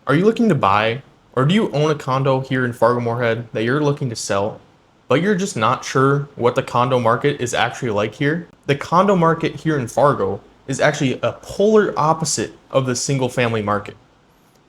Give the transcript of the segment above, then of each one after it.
Are you looking to buy, or do you own a condo here in Fargo-Moorhead that you're looking to sell, but you're just not sure what the condo market is actually like here? The condo market here in Fargo is actually a polar opposite of the single family market.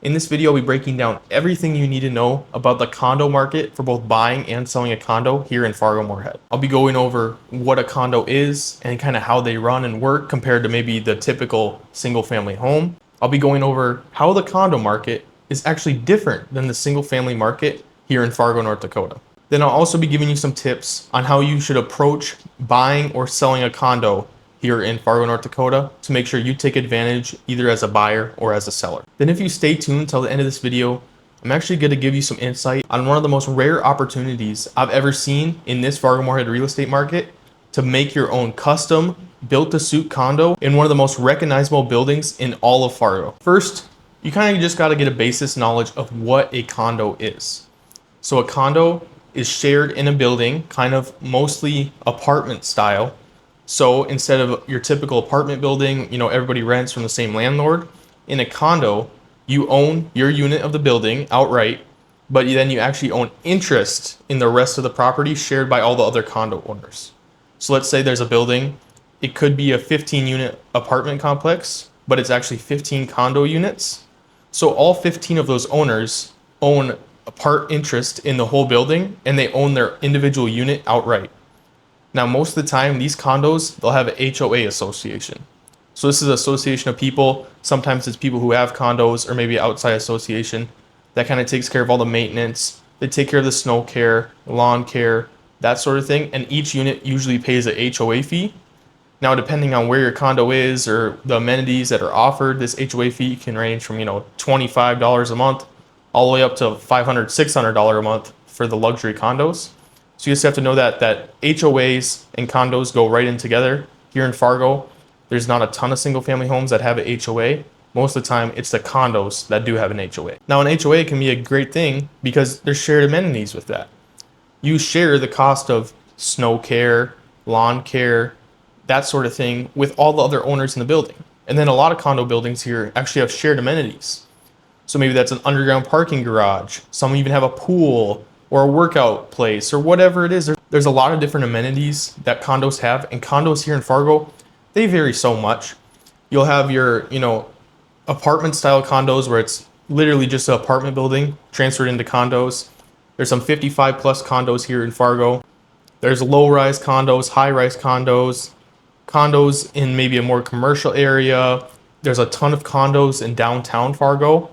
In this video, I'll be breaking down everything you need to know about the condo market for both buying and selling a condo here in Fargo-Moorhead. I'll be going over what a condo is and kind of how they run and work compared to maybe the typical single family home. I'll be going over how the condo market is actually different than the single family market here in Fargo, North Dakota. Then I'll also be giving you some tips on how you should approach buying or selling a condo here in Fargo, North Dakota to make sure you take advantage either as a buyer or as a seller. Then if you stay tuned till the end of this video, I'm actually going to give you some insight on one of the most rare opportunities I've ever seen in this Fargo-Moorhead real estate market to make your own custom built-to-suit condo in one of the most recognizable buildings in all of Fargo. First, you kind of just got to get a basis knowledge of what a condo is. So a condo is shared in a building, kind of mostly apartment style. So instead of your typical apartment building, everybody rents from the same landlord. In a condo, you own your unit of the building outright, but then you actually own interest in the rest of the property shared by all the other condo owners. So let's say there's a building. It could be a 15-unit apartment complex, but it's actually 15 condo units. So all 15 of those owners own a part interest in the whole building, and they own their individual unit outright. Now, most of the time, these condos, they'll have an HOA association. So this is an association of people. Sometimes it's people who have condos or maybe an outside association that kind of takes care of all the maintenance. They take care of the snow care, lawn care, that sort of thing. And each unit usually pays a HOA fee. Now, depending on where your condo is or the amenities that are offered, this HOA fee can range from, $25 a month all the way up to $500, $600 a month for the luxury condos. So you just have to know that HOAs and condos go right in together. Here in Fargo, there's not a ton of single family homes that have an HOA. Most of the time, it's the condos that do have an HOA. Now, an HOA can be a great thing because there's shared amenities with that. You share the cost of snow care, lawn care, that sort of thing with all the other owners in the building. And then a lot of condo buildings here actually have shared amenities. So maybe that's an underground parking garage. Some even have a pool or a workout place or whatever it is. There's a lot of different amenities that condos have, and condos here in Fargo, they vary so much. You'll have your, apartment style condos where it's literally just an apartment building transferred into condos. There's some 55 plus condos here in Fargo. There's low-rise condos, high-rise condos, condos in maybe a more commercial area. There's a ton of condos in downtown Fargo.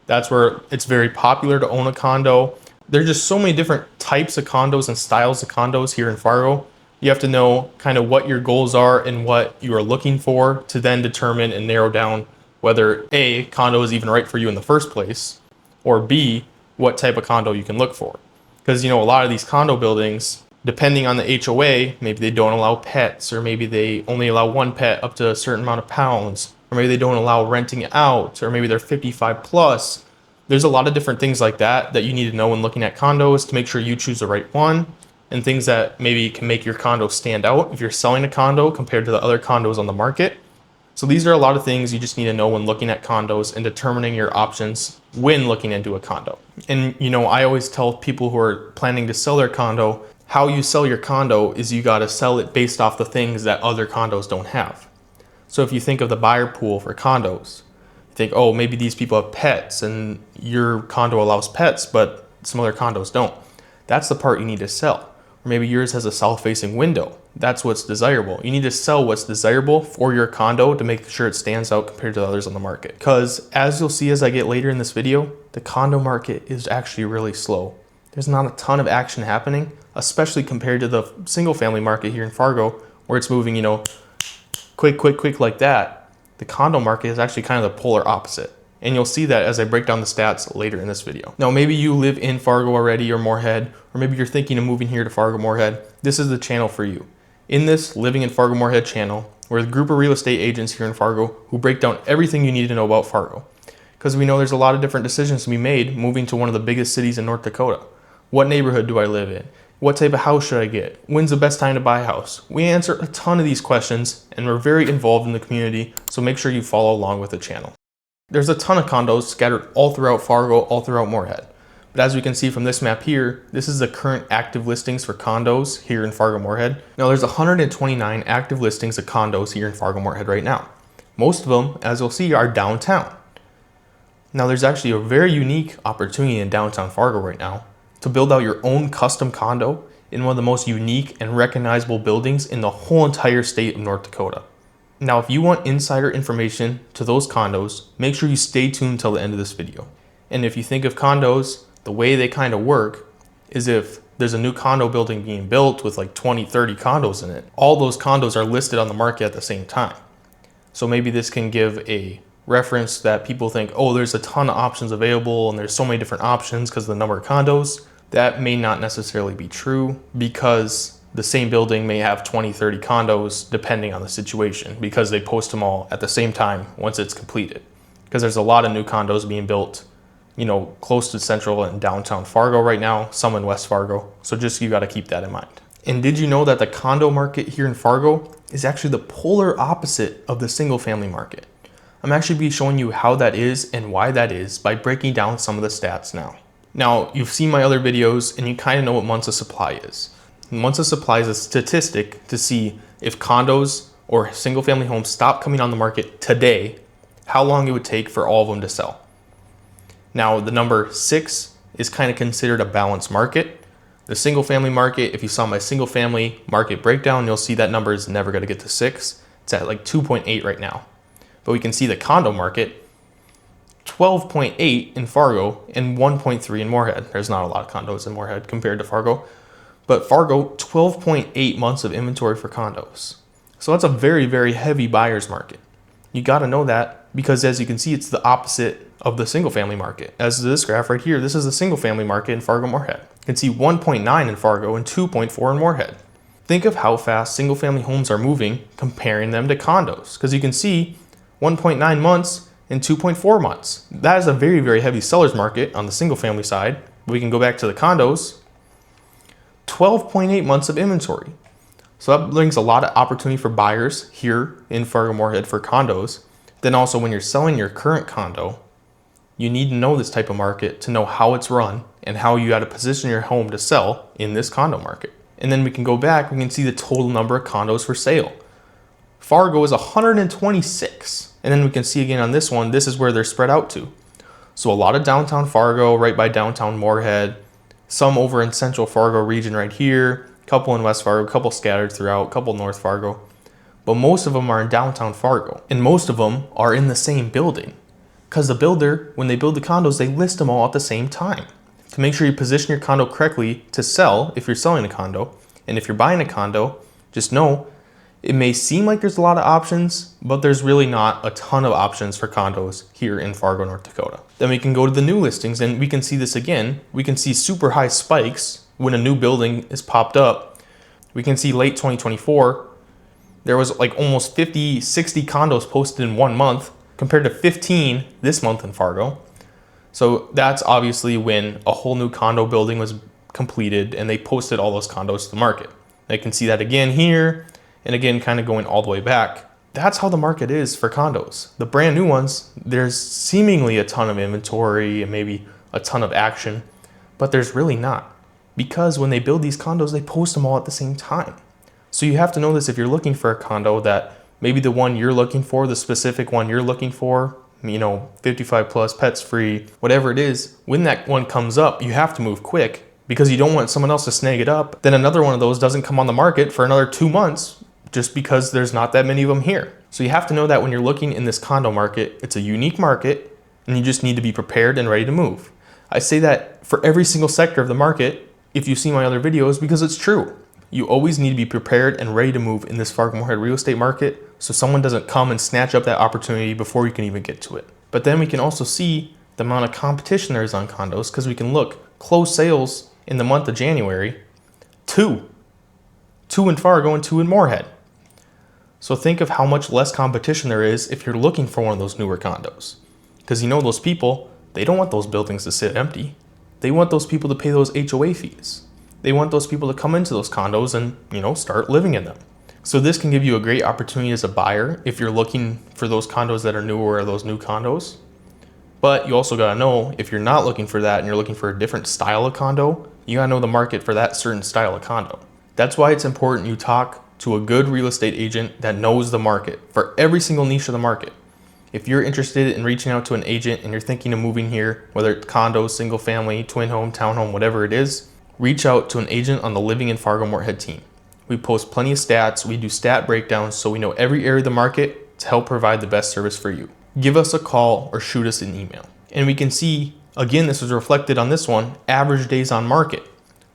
That's where it's very popular to own a condo. There's just so many different types of condos and styles of condos here in Fargo. You have to know kind of what your goals are and what you are looking for to then determine and narrow down whether A, condo is even right for you in the first place, or B, what type of condo you can look for. Because, a lot of these condo buildings, depending on the HOA, maybe they don't allow pets, or maybe they only allow one pet up to a certain amount of pounds, or maybe they don't allow renting out, or maybe they're 55 plus. There's a lot of different things like that you need to know when looking at condos to make sure you choose the right one, and things that maybe can make your condo stand out if you're selling a condo compared to the other condos on the market. So these are a lot of things you just need to know when looking at condos and determining your options when looking into a condo. And I always tell people who are planning to sell their condo, how you sell your condo is you got to sell it based off the things that other condos don't have. So if you think of the buyer pool for condos, you think, oh, maybe these people have pets and your condo allows pets, but some other condos don't. That's the part you need to sell. Or maybe yours has a south-facing window. That's what's desirable. You need to sell what's desirable for your condo to make sure it stands out compared to the others on the market. Because as you'll see as I get later in this video, the condo market is actually really slow. There's not a ton of action happening, especially compared to the single family market here in Fargo, where it's moving, quick like that. The condo market is actually kind of the polar opposite. And you'll see that as I break down the stats later in this video. Now, maybe you live in Fargo already or Moorhead, or maybe you're thinking of moving here to Fargo-Moorhead. This is the channel for you. In this Living in Fargo-Moorhead channel, we're a group of real estate agents here in Fargo who break down everything you need to know about Fargo. Because we know there's a lot of different decisions to be made moving to one of the biggest cities in North Dakota. What neighborhood do I live in? What type of house should I get? When's the best time to buy a house? We answer a ton of these questions, and we're very involved in the community, so make sure you follow along with the channel. There's a ton of condos scattered all throughout Fargo, all throughout Moorhead. But as we can see from this map here, this is the current active listings for condos here in Fargo-Moorhead. Now there's 129 active listings of condos here in Fargo-Moorhead right now. Most of them, as you'll see, are downtown. Now there's actually a very unique opportunity in downtown Fargo right now to build out your own custom condo in one of the most unique and recognizable buildings in the whole entire state of North Dakota. Now, if you want insider information to those condos, make sure you stay tuned till the end of this video. And if you think of condos, the way they kind of work is if there's a new condo building being built with like 20, 30 condos in it, all those condos are listed on the market at the same time. So maybe this can give a reference that people think, oh, there's a ton of options available and there's so many different options because of the number of condos. That may not necessarily be true because the same building may have 20, 30 condos depending on the situation because they post them all at the same time once it's completed. Because there's a lot of new condos being built, you know, close to central and downtown Fargo right now, some in West Fargo. So just, you got to keep that in mind. And did you know that the condo market here in Fargo is actually the polar opposite of the single family market? I'm actually be showing you how that is and why that is by breaking down some of the stats now. Now, you've seen my other videos and you kind of know what months of supply is. Months of supply is a statistic to see if condos or single family homes stop coming on the market today, how long it would take for all of them to sell. Now, the number 6 is kind of considered a balanced market. The single family market, if you saw my single family market breakdown, you'll see that number is never going to get to 6. It's at like 2.8 right now. But we can see the condo market, 12.8 in Fargo and 1.3 in Moorhead. There's not a lot of condos in Moorhead compared to Fargo. But Fargo, 12.8 months of inventory for condos. So that's a very, very heavy buyer's market. You got to know that because as you can see, it's the opposite of the single family market. As this graph right here, this is the single family market in Fargo-Moorhead. You can see 1.9 in Fargo and 2.4 in Moorhead. Think of how fast single family homes are moving comparing them to condos. Because you can see 1.9 months and 2.4 months. That is a very, very heavy seller's market on the single family side. We can go back to the condos. 12.8 months of inventory. So that brings a lot of opportunity for buyers here in Fargo-Moorhead for condos. Then also when you're selling your current condo, you need to know this type of market to know how it's run and how you got to position your home to sell in this condo market. And then we can go back, we can see the total number of condos for sale. Fargo is 126. And then we can see again on this one, this is where they're spread out to. So a lot of downtown Fargo, right by downtown Moorhead, some over in central Fargo region right here, a couple in West Fargo, a couple scattered throughout, a couple North Fargo. But most of them are in downtown Fargo. And most of them are in the same building. Because the builder, when they build the condos, they list them all at the same time. To make sure you position your condo correctly to sell if you're selling a condo. And if you're buying a condo, just know it may seem like there's a lot of options, but there's really not a ton of options for condos here in Fargo, North Dakota. Then we can go to the new listings and we can see this again. We can see super high spikes when a new building is popped up. We can see late 2024, there was like almost 50, 60 condos posted in 1 month compared to 15 this month in Fargo. So that's obviously when a whole new condo building was completed and they posted all those condos to the market. I can see that again here. And again, kind of going all the way back. That's how the market is for condos. The brand new ones, there's seemingly a ton of inventory and maybe a ton of action, but there's really not. Because when they build these condos, they post them all at the same time. So you have to know this if you're looking for a condo that maybe the one you're looking for, the specific one you're looking for, you know, 55 plus, pets free, whatever it is, when that one comes up, you have to move quick because you don't want someone else to snag it up. Then another one of those doesn't come on the market for another 2 months. Just because there's not that many of them here. So you have to know that when you're looking in this condo market, it's a unique market and you just need to be prepared and ready to move. I say that for every single sector of the market, if you see my other videos, because it's true. You always need to be prepared and ready to move in this Fargo-Moorhead real estate market so someone doesn't come and snatch up that opportunity before you can even get to it. But then we can also see the amount of competition there is on condos because we can look, closed sales in the month of January, 2 in Fargo and 2 in Moorhead. So think of how much less competition there is if you're looking for one of those newer condos. Because you know those people, they don't want those buildings to sit empty. They want those people to pay those HOA fees. They want those people to come into those condos and, you know, start living in them. So this can give you a great opportunity as a buyer if you're looking for those condos that are newer or those new condos. But you also gotta know, if you're not looking for that and you're looking for a different style of condo, you gotta know the market for that certain style of condo. That's why it's important you talk to a good real estate agent that knows the market for every single niche of the market. If you're interested in reaching out to an agent and you're thinking of moving here, whether it's condos, single family, twin home, townhome, whatever it is, reach out to an agent on the Living in Fargo-Moorhead team. We post plenty of stats, we do stat breakdowns so we know every area of the market to help provide the best service for you. Give us a call or shoot us an email. And we can see, again, this was reflected on this one, average days on market.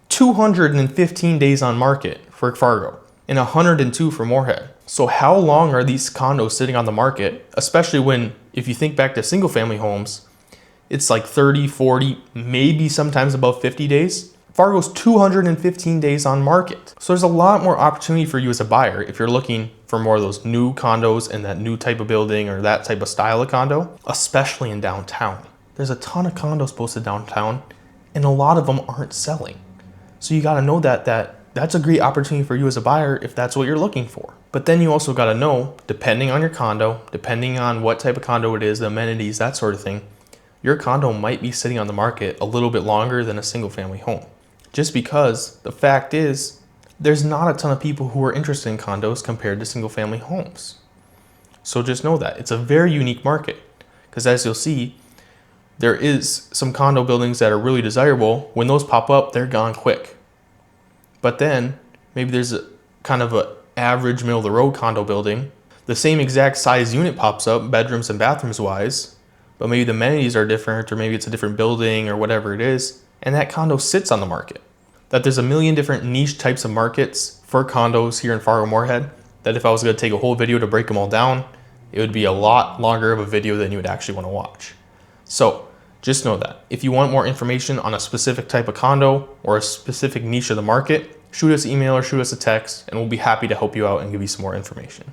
215 days on market for Fargo and 102 for Moorhead. So how long are these condos sitting on the market, especially when, if you think back to single family homes, it's like 30, 40, maybe sometimes above 50 days. Fargo's 215 days on market. So there's a lot more opportunity for you as a buyer if you're looking for more of those new condos and that new type of building or that type of style of condo, especially in downtown. There's a ton of condos posted downtown and a lot of them aren't selling. So you gotta know that's a great opportunity for you as a buyer if that's what you're looking for. But then you also gotta know, depending on your condo, depending on what type of condo it is, the amenities, that sort of thing, your condo might be sitting on the market a little bit longer than a single family home. Just because the fact is, there's not a ton of people who are interested in condos compared to single family homes. So just know that. It's a very unique market. Because as you'll see, there is some condo buildings that are really desirable. When those pop up, they're gone quick. But then maybe there's a kind of an average middle of the road condo building. The same exact size unit pops up, bedrooms and bathrooms wise, but maybe the amenities are different, or maybe it's a different building or whatever it is, and that condo sits on the market. That there's a million different niche types of markets for condos here in Fargo-Moorhead, that if I was going to take a whole video to break them all down, it would be a lot longer of a video than you would actually want to watch. So just know that if you want more information on a specific type of condo or a specific niche of the market, shoot us an email or shoot us a text and we'll be happy to help you out and give you some more information.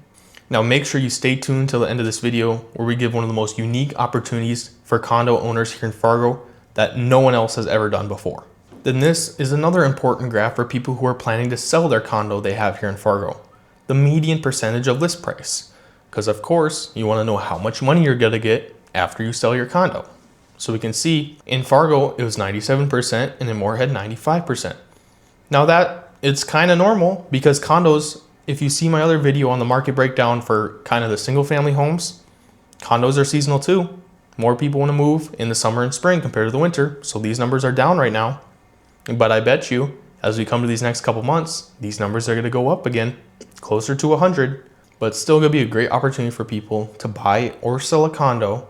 Now make sure you stay tuned till the end of this video where we give one of the most unique opportunities for condo owners here in Fargo that no one else has ever done before. Then this is another important graph for people who are planning to sell their condo they have here in Fargo. The median percentage of list price. Because of course, you want to know how much money you're going to get after you sell your condo. So we can see in Fargo, it was 97% and in Moorhead, 95%. Now that it's kind of normal because condos, if you see my other video on the market breakdown for kind of the single family homes, condos are seasonal too. More people want to move in the summer and spring compared to the winter. So these numbers are down right now. But I bet you, as we come to these next couple months, these numbers are going to go up again, closer to 100. But it's still going to be a great opportunity for people to buy or sell a condo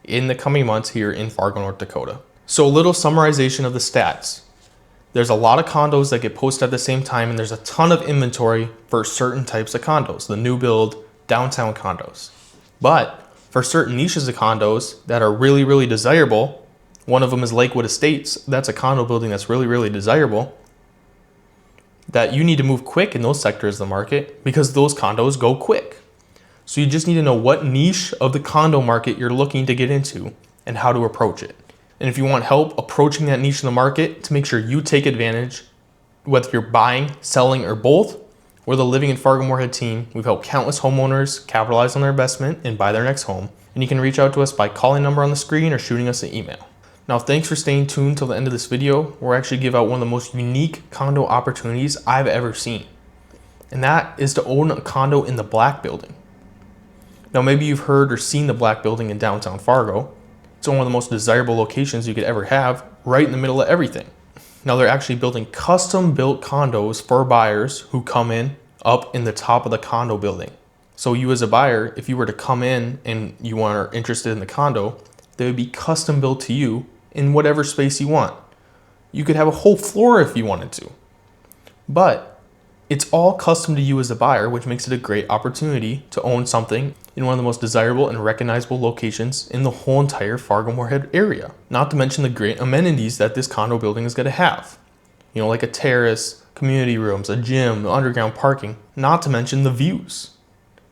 in the coming months here in Fargo, North Dakota. So a little summarization of the stats. There's a lot of condos that get posted at the same time, and there's a ton of inventory for certain types of condos, the new build, downtown condos. But for certain niches of condos that are really, really desirable, one of them is Lakewood Estates. That's a condo building that's really, really desirable, that you need to move quick in those sectors of the market because those condos go quick. So you just need to know what niche of the condo market you're looking to get into and how to approach it. And if you want help approaching that niche in the market to make sure you take advantage, whether you're buying, selling, or both, we're the Living in Fargo-Moorhead team. We've helped countless homeowners capitalize on their investment and buy their next home. And you can reach out to us by calling the number on the screen or shooting us an email. Now, thanks for staying tuned till the end of this video. We'll actually give out one of the most unique condo opportunities I've ever seen. And that is to own a condo in the Black Building. Now, maybe you've heard or seen the Black Building in downtown Fargo. It's one of the most desirable locations you could ever have, right in the middle of everything. Now, they're actually building custom-built condos for buyers who come in up in the top of the condo building. So you as a buyer, if you were to come in and you are interested in the condo, they would be custom built to you in whatever space you want. You could have a whole floor if you wanted to. But it's all custom to you as a buyer, which makes it a great opportunity to own something in one of the most desirable and recognizable locations in the whole entire Fargo-Moorhead area. Not to mention the great amenities that this condo building is going to have. You know, like a terrace, community rooms, a gym, underground parking, not to mention the views.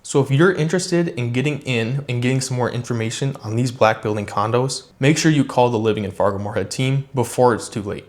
So if you're interested in getting in and getting some more information on these Black Building condos, make sure you call the Living in Fargo-Moorhead team before it's too late.